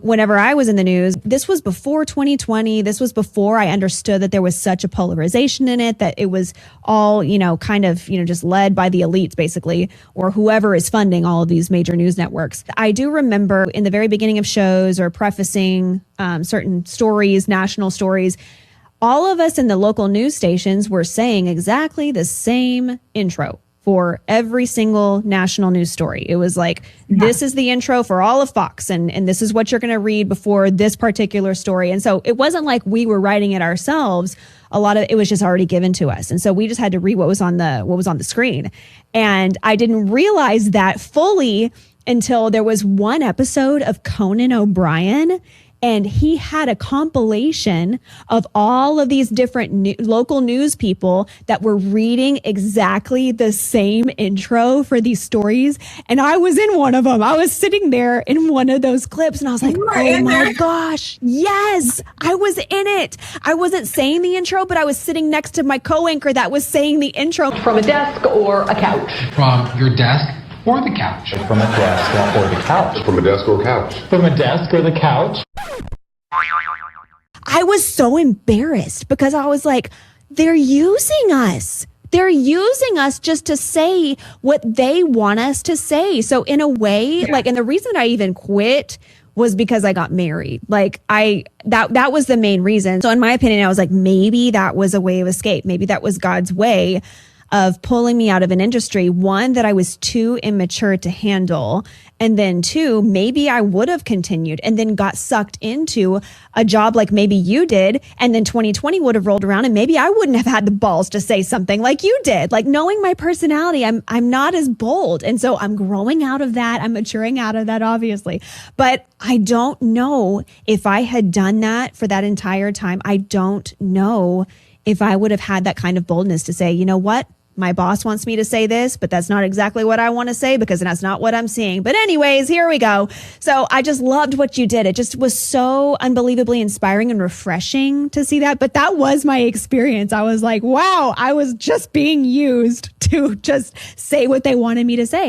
Whenever I was in the news, this was before 2020. This was before I understood that there was such a polarization in it, that it was all, kind of, just led by the elites, basically, or whoever is funding all of these major news networks. I do remember in the very beginning of shows or prefacing certain stories, national stories, all of us in the local news stations were saying exactly the same intro for every single national news story. It was like, this is the intro for all of Fox, and this is what you're going to read before this particular story. And so it wasn't like we were writing it ourselves. A lot of it was just already given to us. And so we just had to read what was on the screen. And I didn't realize that fully until there was one episode of Conan O'Brien, and he had a compilation of all of these different local news people that were reading exactly the same intro for these stories. And I was in one of them. I was sitting there in one of those clips and I was like, oh my gosh, yes, I was in it. I wasn't saying the intro, but I was sitting next to my co-anchor that was saying the intro. From a desk or a couch? From your desk or the couch? From a desk or the couch? From a desk or couch? From a desk or the couch? I was so embarrassed because I was like, they're using us. They're using us just to say what they want us to say. So in a way, and the reason I even quit was because I got married. That was the main reason. So in my opinion, I was like, maybe that was a way of escape. Maybe that was God's way of pulling me out of an industry, one, that I was too immature to handle, and then two, maybe I would have continued and then got sucked into a job like maybe you did, and then 2020 would have rolled around and maybe I wouldn't have had the balls to say something like you did. Like, knowing my personality, I'm not as bold. And so I'm growing out of that. I'm maturing out of that, obviously. But I don't know if I had done that for that entire time. I don't know if I would have had that kind of boldness to say, you know what? My boss wants me to say this, but that's not exactly what I want to say because that's not what I'm seeing. But anyways, here we go. So I just loved what you did. It just was so unbelievably inspiring and refreshing to see that. But that was my experience. I was like, wow, I was just being used to just say what they wanted me to say.